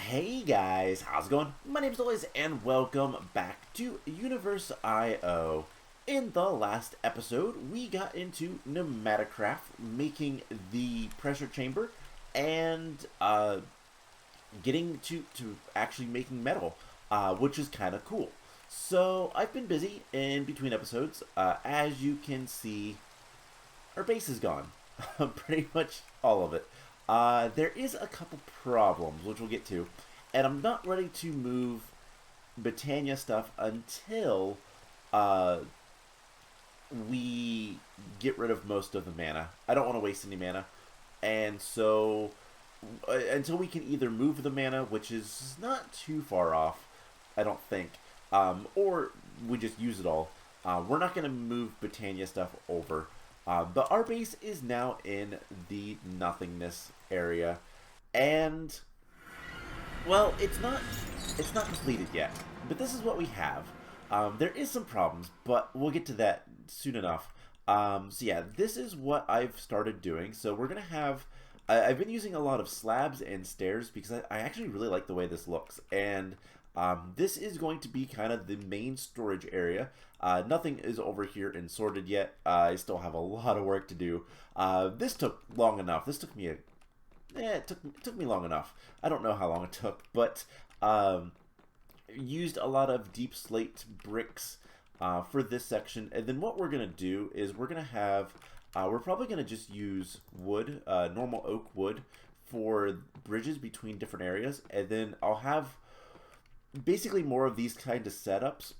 Hey guys, how's it going? My name's Lois and welcome back to UniversIO. In the last episode, we got into pneumaticraft, making the pressure chamber, and getting to actually making metal, which is kind of cool. So I've been busy in between episodes. As you can see, our base is gone. Pretty much all of it. There is a couple problems, which we'll get to, and I'm not ready to move Botania stuff until uh, we get rid of most of the mana. I don't want to waste any mana, and so until we can either move the mana, which is not too far off, I don't think, or we just use it all. We're not going to move Botania stuff over. But our base is now in the Nothingness area, and well, it's not completed yet. But this is what we have. There is some problems, but we'll get to that soon enough. So yeah, this is what I've started doing. So we're gonna have. I've been using a lot of slabs and stairs because I actually really like the way this looks, and this is going to be kind of the main storage area. Nothing is over here and sorted yet. I still have a lot of work to do. This took long enough. This took me it took me long enough. I don't know how long it took, but used a lot of deep slate bricks for this section. And then what we're gonna do is we're gonna have we're probably gonna just use wood, normal oak wood, for bridges between different areas, and then I'll have basically more of these kind of setups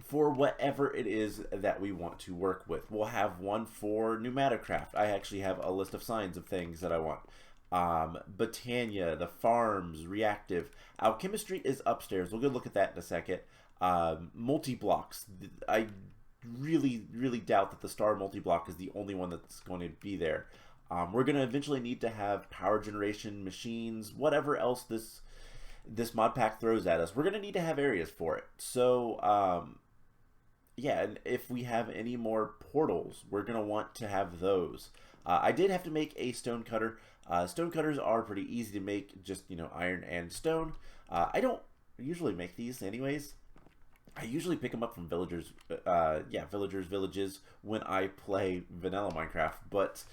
for whatever it is that we want to work with. We'll have one for pneumaticraft. I actually have a list of signs of things that I want. Botania, the farms, reactive. Alchemistry is upstairs. We'll go look at that in a second. Multi-blocks. I really doubt that the star multi-block is the only one that's going to be there. We're going to eventually need to have power generation machines, whatever else this mod pack throws at us. We're going to need to have areas for it. So, yeah, and if we have any more portals, we're going to want to have those. I did have to make a stone cutter. Stone cutters are pretty easy to make, just, iron and stone. I don't usually make these anyways. I usually pick them up from villagers, villages when I play vanilla Minecraft. But,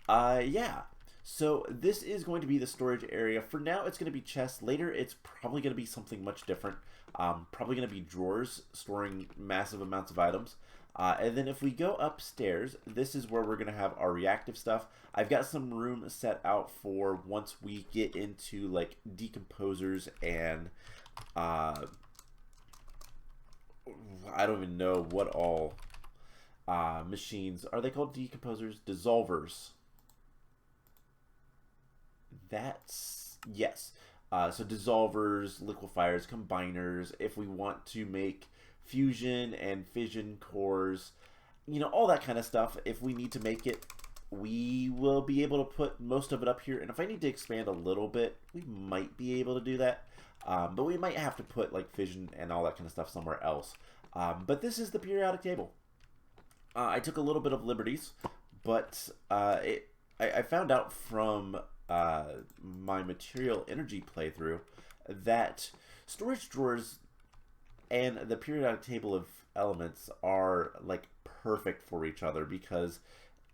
yeah. So this is going to be the storage area. For now, it's going to be chests. Later, it's probably going to be something much different. Probably going to be drawers storing massive amounts of items. And then if we go upstairs, this is where we're going to have our reactive stuff. I've got some room set out for once we get into like decomposers and I don't even know what all machines. Are they called decomposers? Dissolvers. That's, yes. So dissolvers, liquefiers, combiners, if we want to make fusion and fission cores, all that kind of stuff. If we need to make it, we will be able to put most of it up here. And if I need to expand a little bit, we might be able to do that. But we might have to put like fission and all that kind of stuff somewhere else. But this is the periodic table. I took a little bit of liberties, but I found out from my material energy playthrough that storage drawers and the periodic table of elements are like perfect for each other because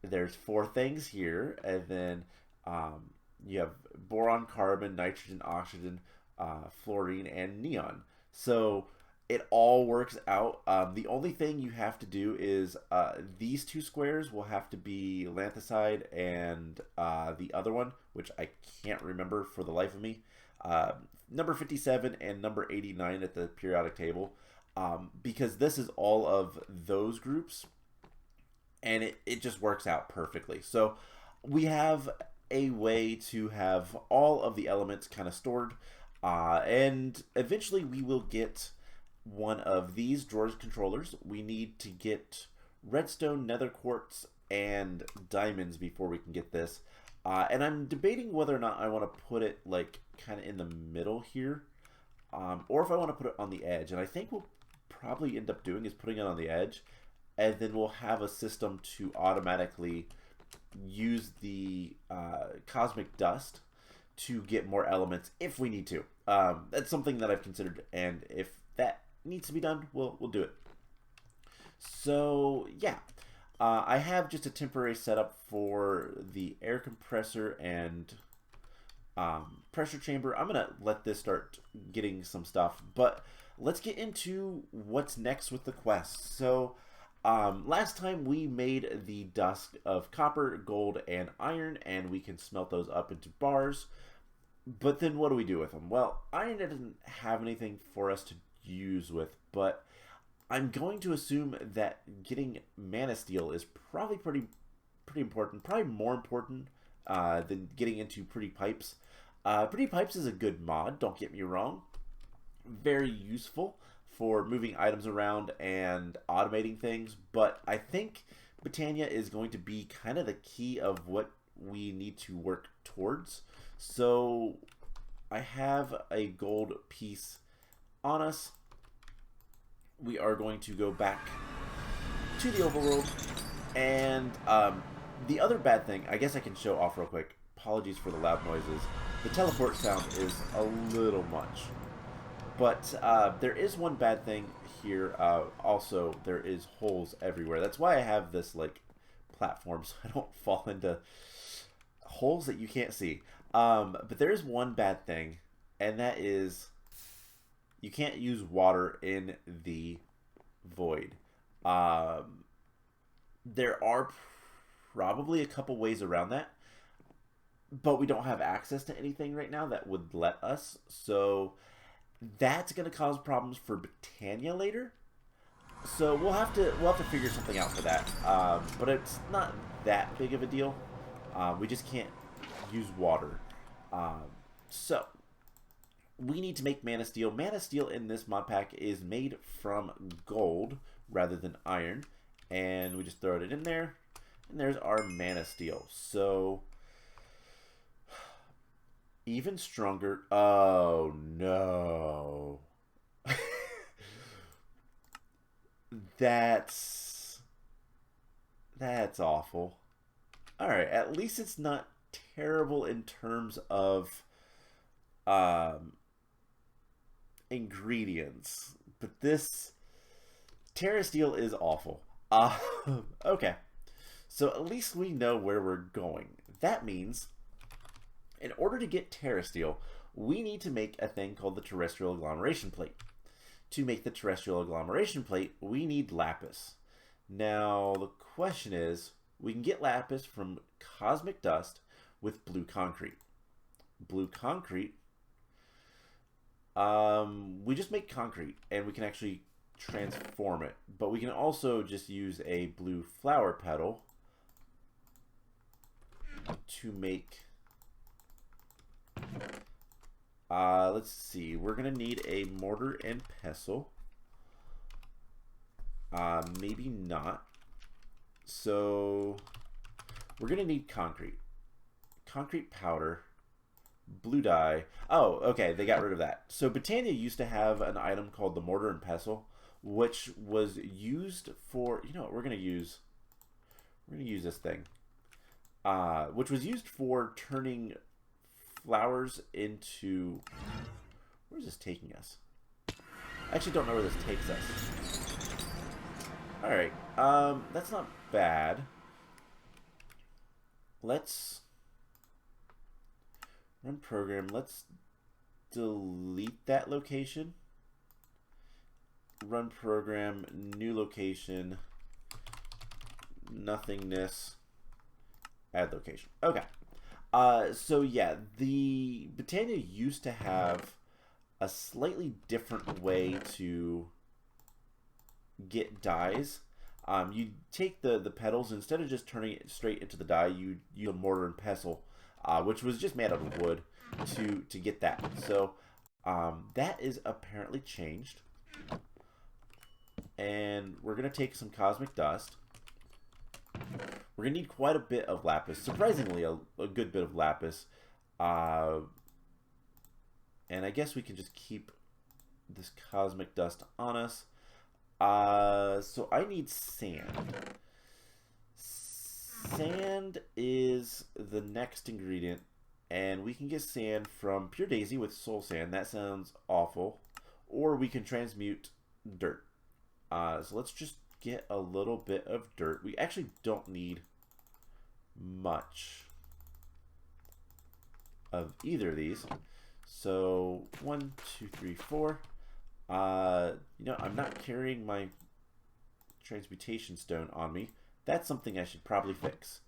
there's 4 things here, and then you have boron, carbon, nitrogen, oxygen, fluorine, and neon. So it all works out. The only thing you have to do is these 2 squares will have to be lanthanide, and the other one, which I can't remember for the life of me, number 57 and number 89 at the periodic table, because this is all of those groups, and it just works out perfectly. So we have a way to have all of the elements kind of stored, and eventually we will get one of these drawers controllers. We need to get redstone, nether quartz, and diamonds before we can get this. And I'm debating whether or not I want to put it like kind of in the middle here, or if I want to put it on the edge. And I think we'll probably end up doing is putting it on the edge, and then we'll have a system to automatically use the cosmic dust to get more elements if we need to. That's something that I've considered, and if that needs to be done, we'll do it. So yeah, I have just a temporary setup for the air compressor and pressure chamber. I'm gonna let this start getting some stuff, but let's get into what's next with the quest. So last time we made the dust of copper, gold, and iron, and we can smelt those up into bars. But then what do we do with them? Well, iron doesn't have anything for us to use with, but I'm going to assume that getting mana steel is probably pretty important, probably more important than getting into pretty pipes. Pretty pipes is a good mod, don't get me wrong. Very useful for moving items around and automating things, but I think Botania is going to be kind of the key of what we need to work towards. So I have a gold piece on us. We are going to go back to the overworld, and the other bad thing, I guess I can show off real quick. Apologies for the loud noises. The teleport sound is a little much. But there is one bad thing here. Also, there is holes everywhere. That's why I have this like platform, so I don't fall into holes that you can't see. But there is one bad thing, and that is you can't use water in the void. There are probably a couple ways around that, but we don't have access to anything right now that would let us. So that's going to cause problems for Botania later. So we'll have to figure something out for that. But it's not that big of a deal. We just can't use water. So we need to make mana steel. Mana steel in this mod pack is made from gold rather than iron, and we just throw it in there, and there's our mana steel. So even stronger. Oh no. That's awful. Alright, at least it's not terrible in terms of ingredients. But this Terrasteel is awful. Okay. So at least we know where we're going. That means in order to get Terrasteel, we need to make a thing called the Terrestrial Agglomeration Plate. To make the Terrestrial Agglomeration Plate, we need lapis. Now, the question is, we can get lapis from cosmic dust with blue concrete. Blue concrete, we just make concrete, and we can actually transform it. But we can also just use a blue flower petal to make... let's see. We're going to need a mortar and pestle. Maybe not. So we're going to need concrete. Concrete powder. Blue dye. Oh, okay. They got rid of that. So Botania used to have an item called the mortar and pestle, which was used for... You know what? We're going to use this thing. Which was used for turning flowers into... Where's this taking us? I actually don't know where this takes us. Alright, that's not bad. Let's run program. Let's delete that location. Run program, new location, nothingness, add location. Okay. So yeah, the Botania used to have a slightly different way to get dyes. You take the petals, instead of just turning it straight into the dye, you use a mortar and pestle, which was just made out of wood, to get that. So that is apparently changed. And we're going to take some cosmic dust. We're going to need quite a bit of lapis. Surprisingly, a good bit of lapis. And I guess we can just keep this cosmic dust on us. So I need sand. Sand is the next ingredient And we can get sand from Pure Daisy with soul sand. That sounds awful. Or we can transmute dirt. So let's just get a little bit of dirt. We actually don't need much of either of these. So 1, 2, 3, 4. You know, I'm not carrying my transmutation stone on me. That's something I should probably fix.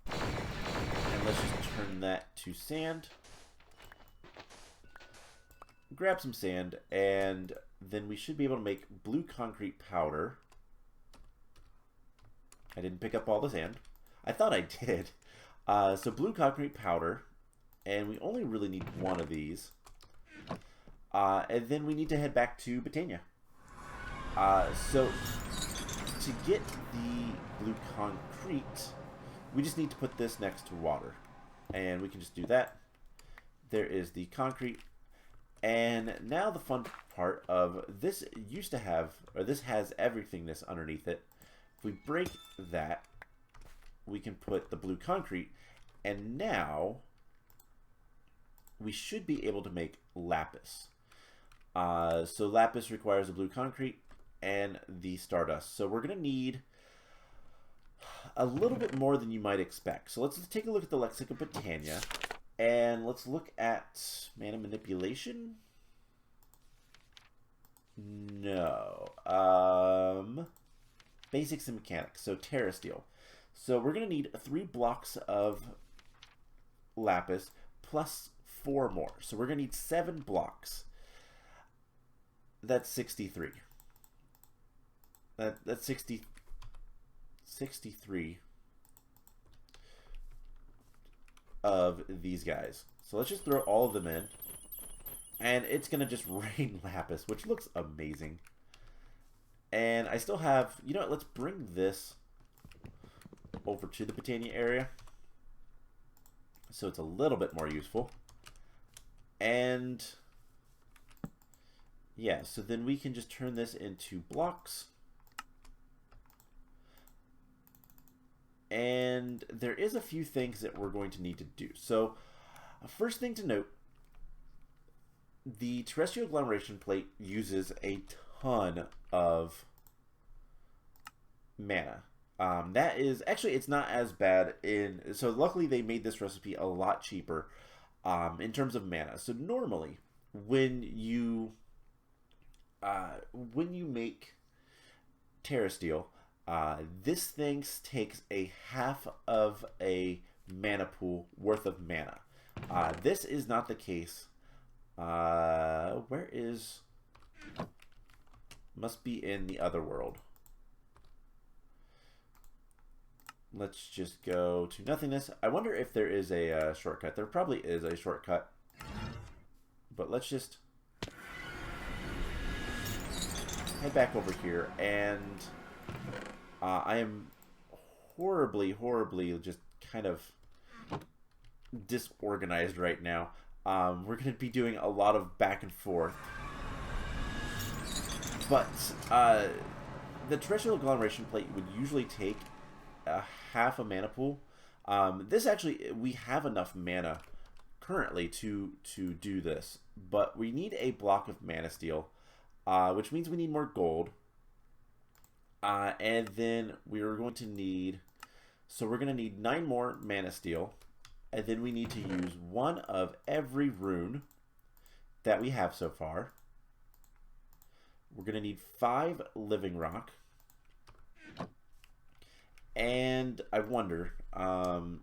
And let's just turn that to sand. Grab some sand, and then we should be able to make blue concrete powder. I didn't pick up all the sand. I thought I did. So blue concrete powder, and we only really need one of these. And then we need to head back to Botania. So to get the blue concrete, we just need to put this next to water. And we can just do that. There is the concrete. And now the fun part of this used to have, or this has everythingness underneath it. If we break that, we can put the blue concrete. And now we should be able to make lapis. So lapis requires the blue concrete and the stardust. So we're going to need a little bit more than you might expect. So let's take a look at the Lexicon of Botania. And let's look at mana manipulation. No. Basics and mechanics. So Terrasteel. So we're going to need 3 blocks of lapis plus 4 more. So we're going to need 7 blocks. That's 63. That's 63 of these guys. So let's just throw all of them in. And it's going to just rain lapis, which looks amazing. And I still have, you know what, let's bring this over to the Botania area. So it's a little bit more useful. And yeah, so then we can just turn this into blocks. And there is a few things that we're going to need to do. So first thing to note, the Terrestrial Agglomeration Plate uses a ton of mana. That is, actually, it's not as bad so luckily they made this recipe a lot cheaper in terms of mana. So normally, when you make Terrasteel, this thing takes a half of a mana pool worth of mana. This is not the case. Where is... Must be in the other world. Let's just go to Nothingness. I wonder if there is a shortcut. There probably is a shortcut. But let's just head back over here. And I am horribly just kind of disorganized right now. We're going to be doing a lot of back and forth. But the Terrestrial Agglomeration Plate would usually take half a mana pool. This actually, we have enough mana currently to do this. But we need a block of mana steel, which means we need more gold. And then we're going to need... So we're going to need 9 more mana steel. And then we need to use 1 of every rune that we have so far. We're going to need 5 living rock. And I wonder, do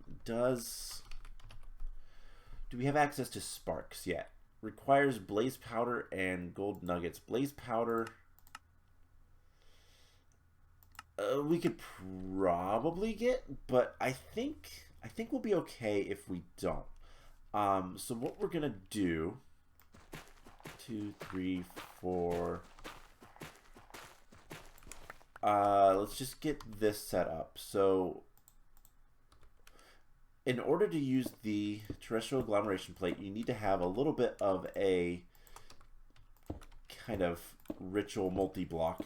we have access to sparks yet? Requires blaze powder and gold nuggets. Blaze powder, we could probably get, but I think we'll be okay if we don't. So what we're gonna do, 2, 3, 4. Let's just get this set up. So in order to use the Terrestrial Agglomeration Plate, you need to have a little bit of a kind of ritual multi-block.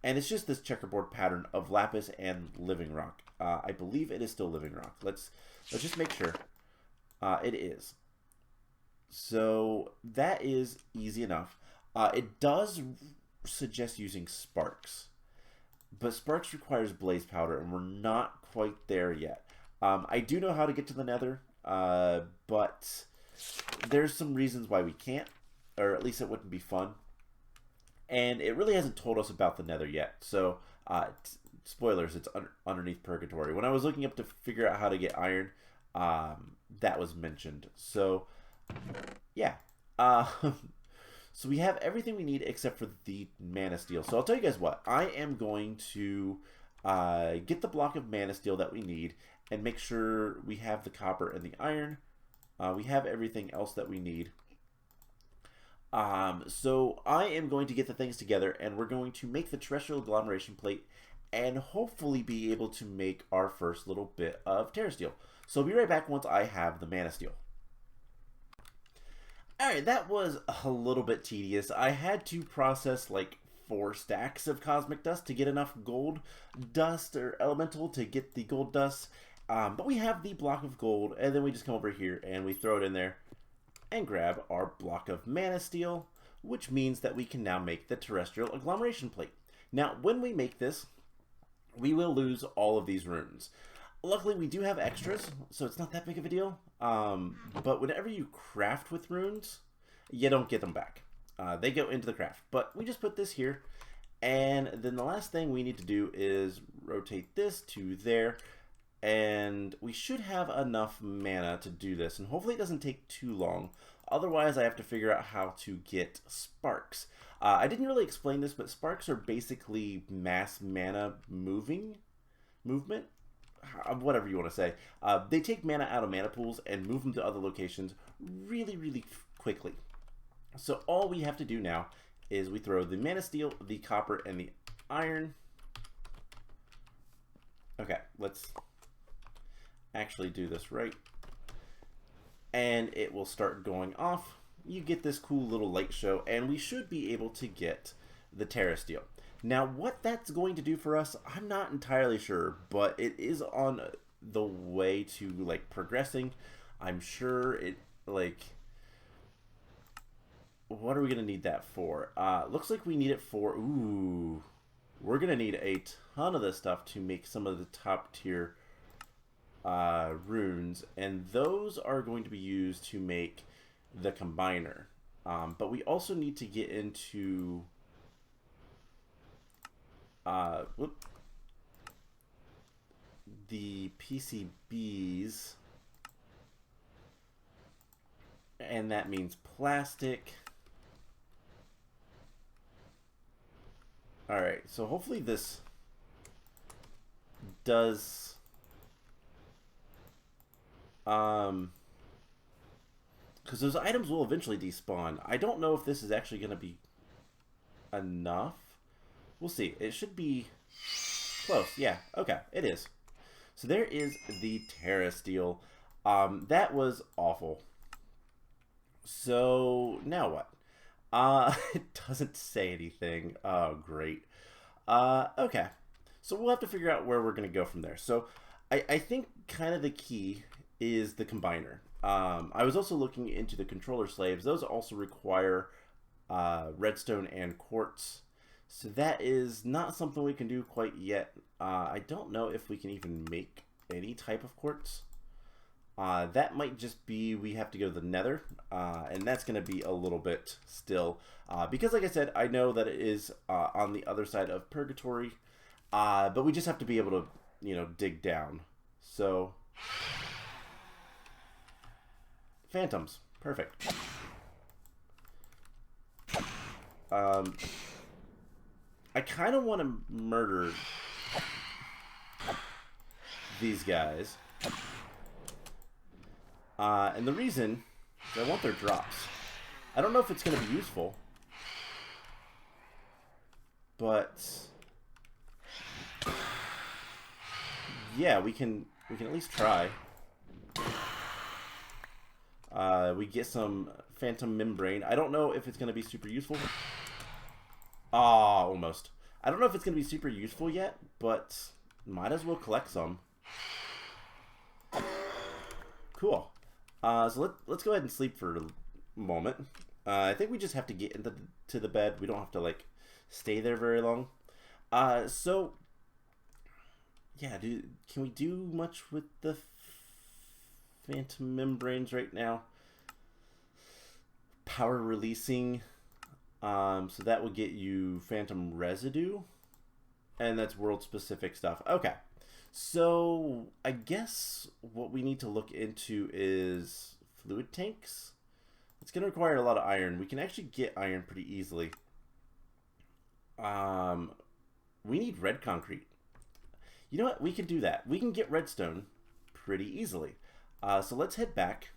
And it's just this checkerboard pattern of lapis and living rock. I believe it is still living rock. Let's just make sure. It is. So that is easy enough. It does suggest using sparks, but sparks requires blaze powder, and we're not quite there yet. I do know how to get to the nether, but there's some reasons why we can't, or at least it wouldn't be fun. And it really hasn't told us about the nether yet, so spoilers, it's underneath purgatory. When I was looking up to figure out how to get iron, that was mentioned. So yeah, so we have everything we need except for the mana steel. So I'll tell you guys what, I am going to get the block of mana steel that we need and make sure we have the copper and the iron. We have everything else that we need. So I am going to get the things together, and we're going to make the Terrestrial Agglomeration Plate and hopefully be able to make our first little bit of Terrasteel. So I'll be right back once I have the mana steel. Alright, that was a little bit tedious. I had to process like 4 stacks of cosmic dust to get enough gold dust or elemental to get the gold dust. But we have the block of gold, and then we just come over here and we throw it in there and grab our block of mana steel, which means that we can now make the Terrestrial Agglomeration Plate. Now, when we make this, we will lose all of these runes. Luckily, we do have extras, so it's not that big of a deal. But whenever you craft with runes, you don't get them back. They go into the craft. But we just put this here, and then the last thing we need to do is rotate this to there, and we should have enough mana to do this, and hopefully it doesn't take too long. Otherwise, I have to figure out how to get sparks. I didn't really explain this, but sparks are basically mass mana movement, whatever you want to say. They take mana out of mana pools and move them to other locations really, really quickly. So all we have to do now is we throw the mana steel, the copper, and the iron. Okay, let's actually do this right. And it will start going off. You get this cool little light show, and we should be able to get the Terrasteel. Now, what that's going to do for us, I'm not entirely sure, but it is on the way to, like, progressing. I'm sure it, like, what are we going to need that for? Looks like we need it for, ooh, we're going to need a ton of this stuff to make some of the top tier runes, and those are going to be used to make the combiner. But we also need to get into the PCBs, and that means plastic. Alright, so hopefully this does because those items will eventually despawn. I don't know if this is actually going to be enough. We'll see. It should be close. Yeah, okay, it is. So there is the Terrasteel. That was awful. So now what? It doesn't say anything. Oh, great. Okay. So we'll have to figure out where we're going to go from there. So I think kind of the key is the combiner. I was also looking into the controller slaves. Those also require redstone and quartz. So that is not something we can do quite yet. I don't know if we can even make any type of quartz. That might just be we have to go to the nether, and that's going to be a little bit still. Because like I said, I know that it is on the other side of purgatory, but we just have to be able to, you know, dig down. So, phantoms, perfect. I kind of want to murder these guys. And the reason is I want their drops. I don't know if it's going to be useful, but yeah, we can at least try. We get some phantom membrane. I don't know if it's going to be super useful. Ah, almost. I don't know if it's going to be super useful yet, but might as well collect some. Cool. So let's go ahead and sleep for a moment. I think we just have to get into the bed. We don't have to like stay there very long. So yeah, can we do much with the phantom membranes right now? Power releasing. So that would get you phantom residue, and that's world specific stuff. Okay. So I guess what we need to look into is fluid tanks. It's going to require a lot of iron. We can actually get iron pretty easily. We need red concrete. You know what? We can do that. We can get redstone pretty easily. So let's head back.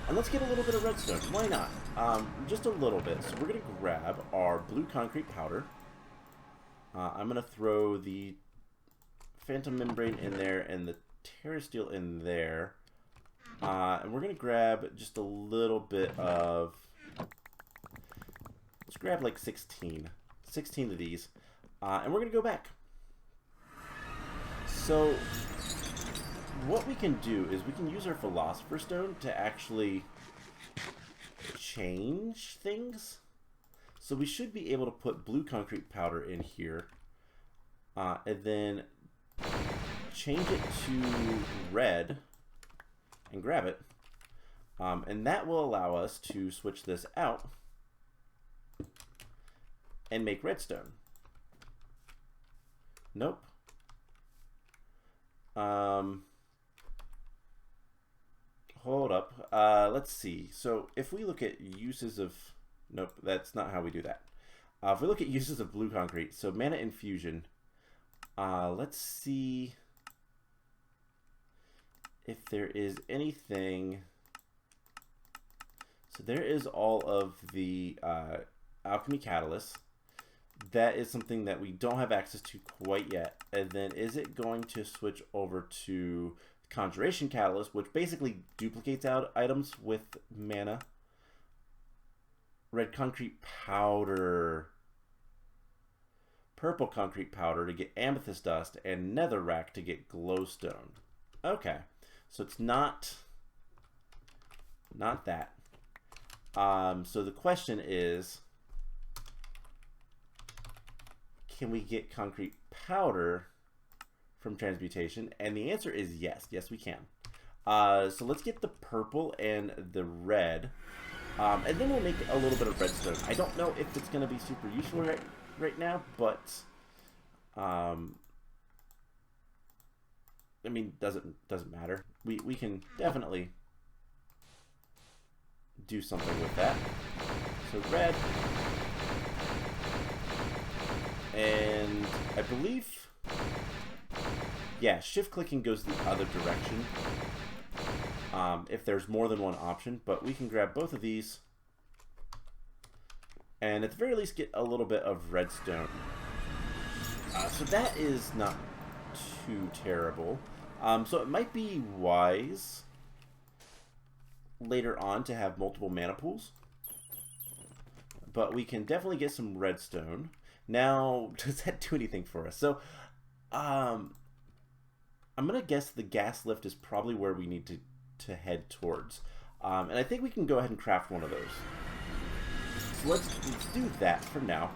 And let's get a little bit of redstone. Why not? Just a little bit. So we're going to grab our blue concrete powder. I'm going to throw the phantom membrane in there and the Terrasteel in there. And we're going to grab just a little bit of... Let's grab like 16. 16 of these. And we're going to go back. So what we can do is we can use our Philosopher's Stone to actually change things. So we should be able to put blue concrete powder in here. And then change it to red and grab it. And that will allow us to switch this out and make redstone. Nope. Hold up. Let's see. So if we look at uses of... Nope, that's not how we do that. If we look at uses of blue concrete, so mana infusion. Let's see if there is anything... So there is all of the alchemy catalysts. That is something that we don't have access to quite yet. And then is it going to switch over to conjuration catalyst, which basically duplicates out items with mana? Red concrete powder. Purple concrete powder to get amethyst dust, and netherrack to get glowstone. Okay, so it's not that. So the question is, can we get concrete powder from transmutation? And the answer is yes. Yes, we can. So let's get the purple and the red. And then we'll make a little bit of redstone. I don't know if it's going to be super useful right now, but I mean, doesn't matter. We can definitely do something with that. So red, and I believe, yeah, shift clicking goes the other direction. If there's more than one option, but we can grab both of these and at the very least get a little bit of redstone. So that is not too terrible. So it might be wise later on to have multiple mana pools, but we can definitely get some redstone. Now, does that do anything for us? So I'm gonna guess the gas lift is probably where we need to head towards, and I think we can go ahead and craft one of those. So let's do that for now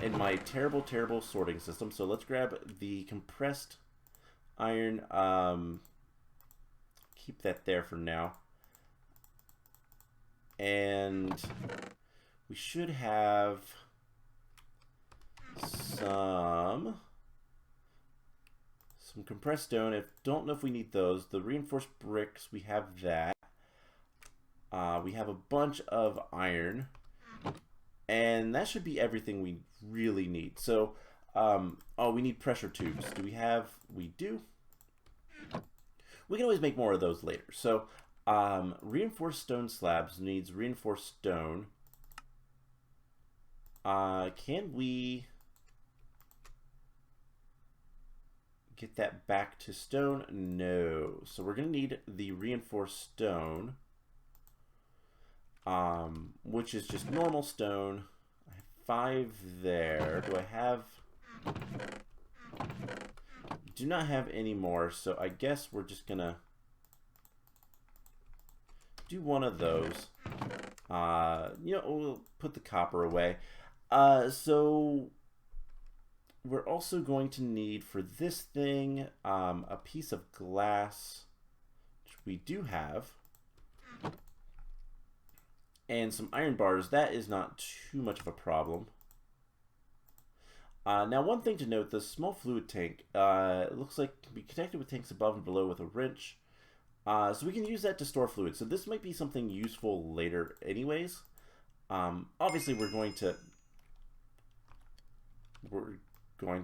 in my terrible sorting system. So let's grab the compressed iron, keep that there for now, and we should have some compressed stone. I don't know if we need those. The reinforced bricks, we have that. We have a bunch of iron, and that should be everything we really need. So, oh, we need pressure tubes. Do we have? We do. We can always make more of those later. So, reinforced stone slabs needs reinforced stone. Can we get that back to stone? No. So we're going to need the reinforced stone, which is just normal stone. I have 5 there. Do I have... Do not have any more, so I guess we're just going to do one of those. We'll put the copper away. So we're also going to need for this thing a piece of glass, which we do have, and some iron bars. That is not too much of a problem. Now, one thing to note, the small fluid tank looks like it can be connected with tanks above and below with a wrench. So we can use that to store fluid. So this might be something useful later anyways. Obviously, we're going to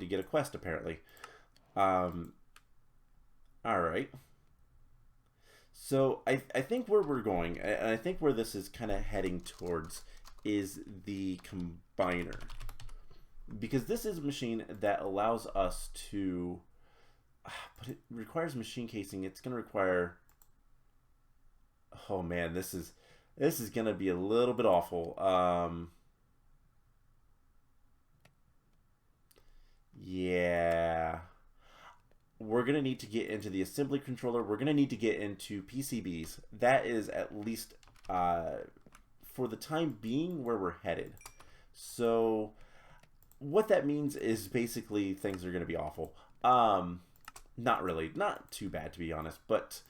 get a quest, apparently. Alright. So I think where we're going, and I think where this is kind of heading towards, is the combiner. Because this is a machine that allows us to, but it requires machine casing. It's going to require, oh man, this is going to be a little bit awful. Yeah. We're going to need to get into the assembly controller. We're going to need to get into PCBs. That is at least, for the time being, where we're headed. So what that means is basically things are going to be awful. Not really. Not too bad, to be honest. But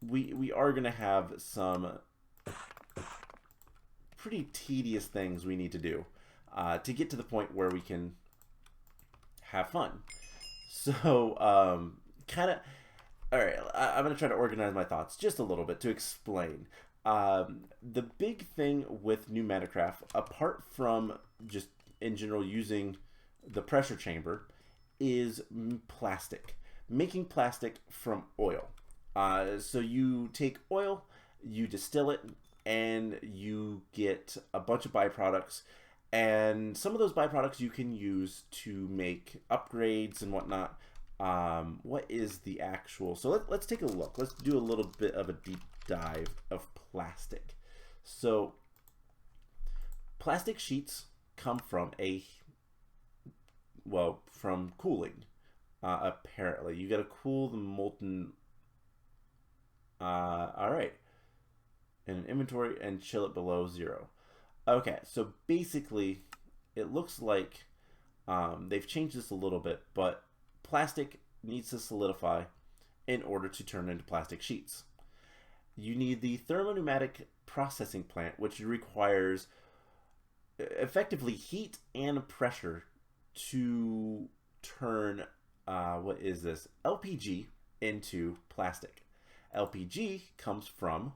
we are going to have some pretty tedious things we need to do to get to the point where we can have fun. So, kind of... Alright, I'm going to try to organize my thoughts just a little bit to explain. The big thing with Pneumaticraft, apart from just in general using the pressure chamber, is plastic. Making plastic from oil. So you take oil, you distill it, and you get a bunch of byproducts. And some of those byproducts you can use to make upgrades and whatnot. What is the actual... So let's take a look. Let's do a little bit of a deep dive of plastic. So plastic sheets come from from cooling. Apparently, you got to cool the molten. All right, in an inventory and chill it below 0. Okay, so basically, it looks like they've changed this a little bit, but plastic needs to solidify in order to turn into plastic sheets. You need the thermopneumatic processing plant, which requires effectively heat and pressure to turn what is this, LPG into plastic. LPG comes from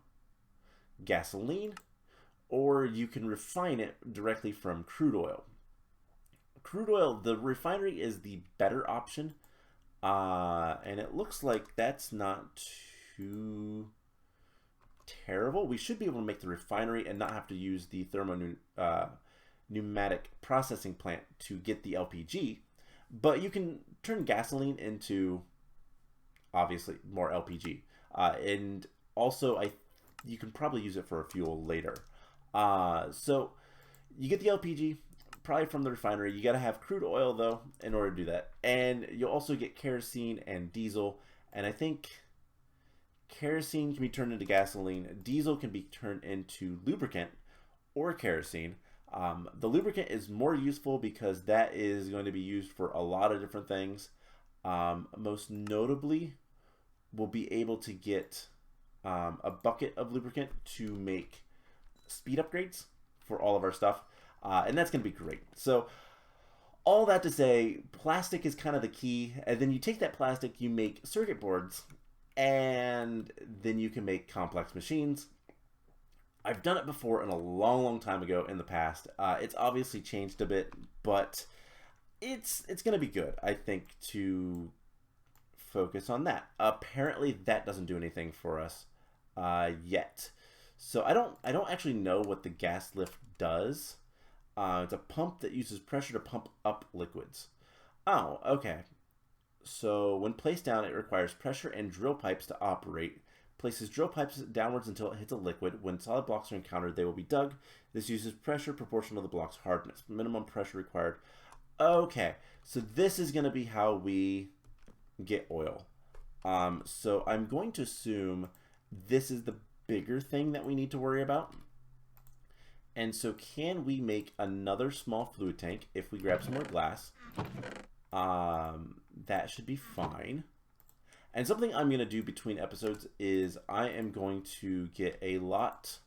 gasoline, or you can refine it directly from crude oil. Crude oil, the refinery is the better option, and it looks like that's not too terrible. We should be able to make the refinery and not have to use the pneumatic processing plant to get the LPG, but you can turn gasoline into obviously more LPG, and also you can probably use it for a fuel later. So you get the LPG probably from the refinery. You got to have crude oil though in order to do that, and you'll also get kerosene and diesel, and I think kerosene can be turned into gasoline. Diesel can be turned into lubricant or kerosene. The lubricant is more useful because that is going to be used for a lot of different things. Most notably, we'll be able to get a bucket of lubricant to make speed upgrades for all of our stuff. And that's going to be great. So all that to say, plastic is kind of the key. And then you take that plastic, you make circuit boards, and then you can make complex machines. I've done it before in a long, long time ago in the past. It's obviously changed a bit, but it's going to be good, I think, to focus on that. Apparently, that doesn't do anything for us yet. So I don't actually know what the gas lift does. It's a pump that uses pressure to pump up liquids. Oh, okay. So when placed down, it requires pressure and drill pipes to operate. Places drill pipes downwards until it hits a liquid. When solid blocks are encountered, they will be dug. This uses pressure proportional to the block's hardness. Minimum pressure required. Okay, so this is going to be how we get oil. So I'm going to assume this is the bigger thing that we need to worry about. And so can we make another small fluid tank if we grab some more glass? That should be fine. And something I'm going to do between episodes is I am going to get a lot.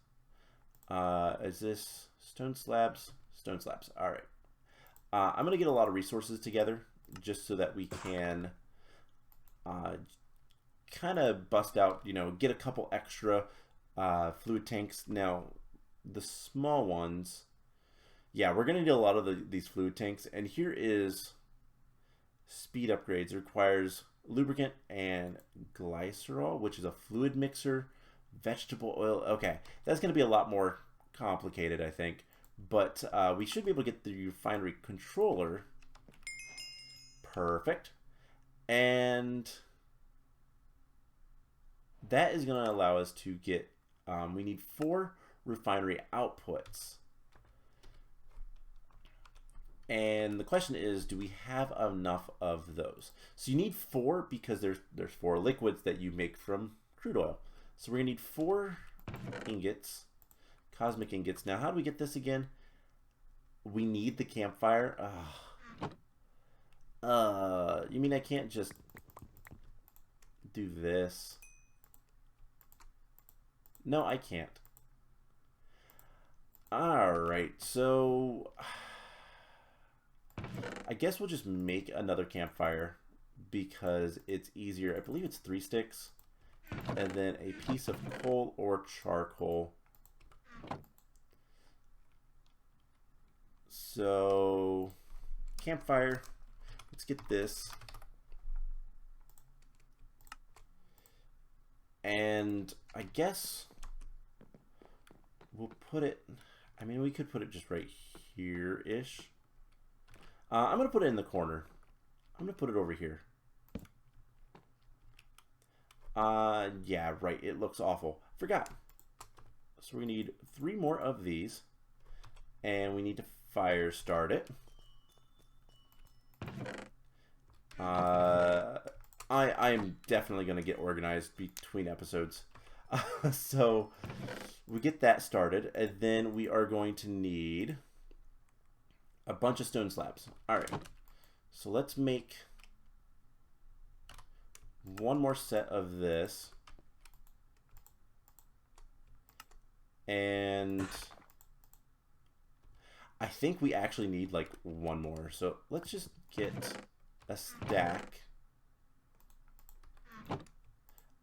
Is this stone slabs? Stone slabs. All right. I'm going to get a lot of resources together just so that we can kind of bust out, you know, get a couple extra fluid tanks. Now, the small ones, yeah, we're going to need a lot of these fluid tanks. And here is speed upgrades. It requires lubricant and glycerol, which is a fluid mixer, vegetable oil. Okay, that's going to be a lot more complicated, I think. But we should be able to get the refinery controller. Perfect. And that is going to allow us to get, we need 4 refinery outputs. And the question is, do we have enough of those? So you need 4 because there's 4 liquids that you make from crude oil. So we're going to need 4 ingots, cosmic ingots. Now, how do we get this again? We need the campfire. You mean I can't just do this? No, I can't. Alright, so I guess we'll just make another campfire because it's easier. I believe it's 3 sticks and then a piece of coal or charcoal. So campfire, let's get this. And I guess we'll put it, I mean, we could put it just right here-ish. I'm going to put it in the corner. I'm going to put it over here. Yeah, right. It looks awful. Forgot. So we need 3 more of these. And we need to fire start it. I'm definitely going to get organized between episodes. So we get that started. And then we are going to need a bunch of stone slabs. All right. So let's make 1 more set of this. And I think we actually need like 1 more. So let's just get a stack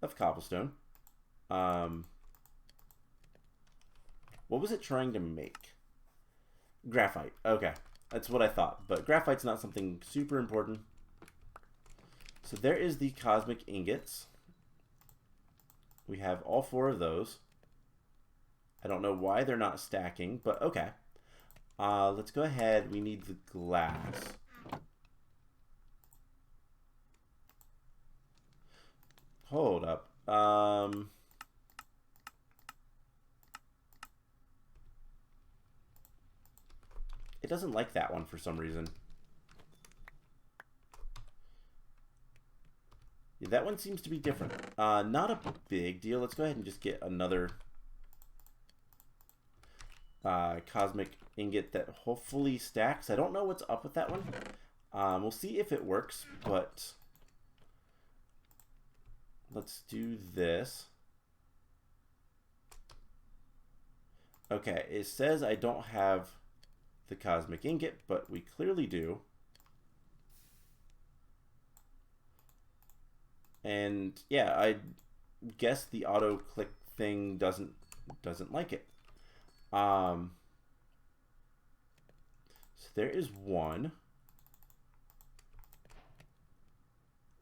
of cobblestone. What was it trying to make? Graphite. Okay. That's what I thought. But graphite's not something super important. So there is the cosmic ingots. We have all 4 of those. I don't know why they're not stacking, but okay. Let's go ahead. We need the glass. Hold up. It doesn't like that one for some reason. Yeah, that one seems to be different. Not a big deal. Let's go ahead and just get another cosmic ingot that hopefully stacks. I don't know what's up with that one. We'll see if it works, but let's do this. Okay, it says I don't have the cosmic ingot, but we clearly do. And yeah, I guess the auto click thing doesn't like it. So there is 1.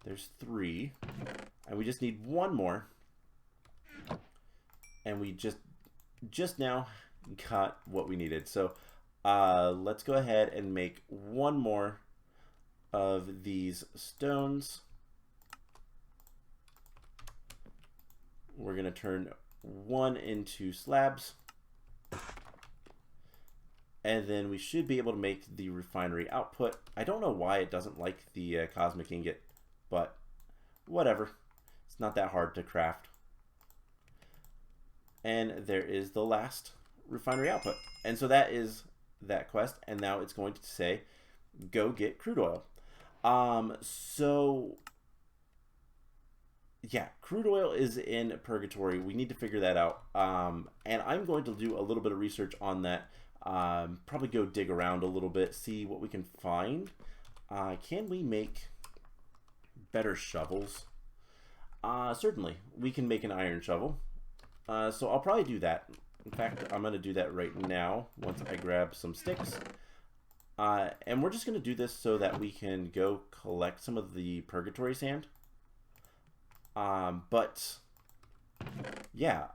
There's 3. And we just need 1 more. And we just now got what we needed. So let's go ahead and make 1 more of these stones. We're going to turn 1 into slabs. And then we should be able to make the refinery output. I don't know why it doesn't like the cosmic ingot, but whatever. It's not that hard to craft. And there is the last refinery output. And so that is that quest. And now it's going to say, go get crude oil. So yeah, crude oil is in purgatory. We need to figure that out. And I'm going to do a little bit of research on that. Probably go dig around a little bit, see what we can find. Can we make better shovels? Certainly, we can make an iron shovel. So I'll probably do that. In fact, I'm going to do that right now once I grab some sticks. And we're just going to do this so that we can go collect some of the purgatory sand. But yeah,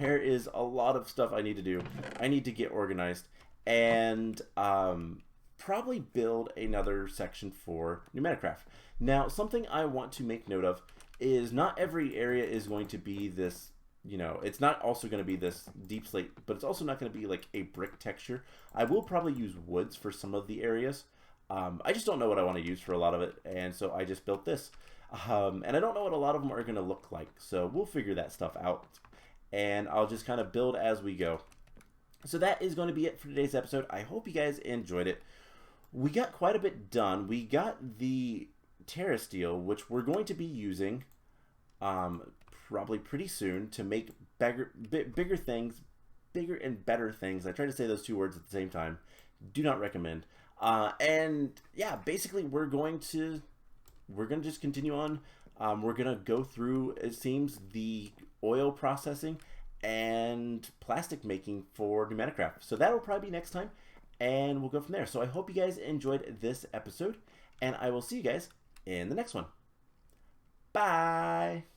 there is a lot of stuff I need to do. I need to get organized and probably build another section for Pneumaticraft. Now, something I want to make note of is not every area is going to be this, you know, it's not also going to be this deep slate, but it's also not going to be like a brick texture. I will probably use woods for some of the areas. I just don't know what I want to use for a lot of it, and so I just built this. And I don't know what a lot of them are going to look like, so we'll figure that stuff out. And I'll just kind of build as we go. So that is going to be it for today's episode. I hope you guys enjoyed it. We got quite a bit done. We got the Terrasteel, which we're going to be using probably pretty soon to make bigger things, bigger and better things. I try to say those two words at the same time. Do not recommend. And yeah, basically we're going to just continue on. We're going to go through, it seems, the oil processing and plastic making for Pneumaticraft. So that'll probably be next time, and we'll go from there. So I hope you guys enjoyed this episode, and I will see you guys in the next one. Bye!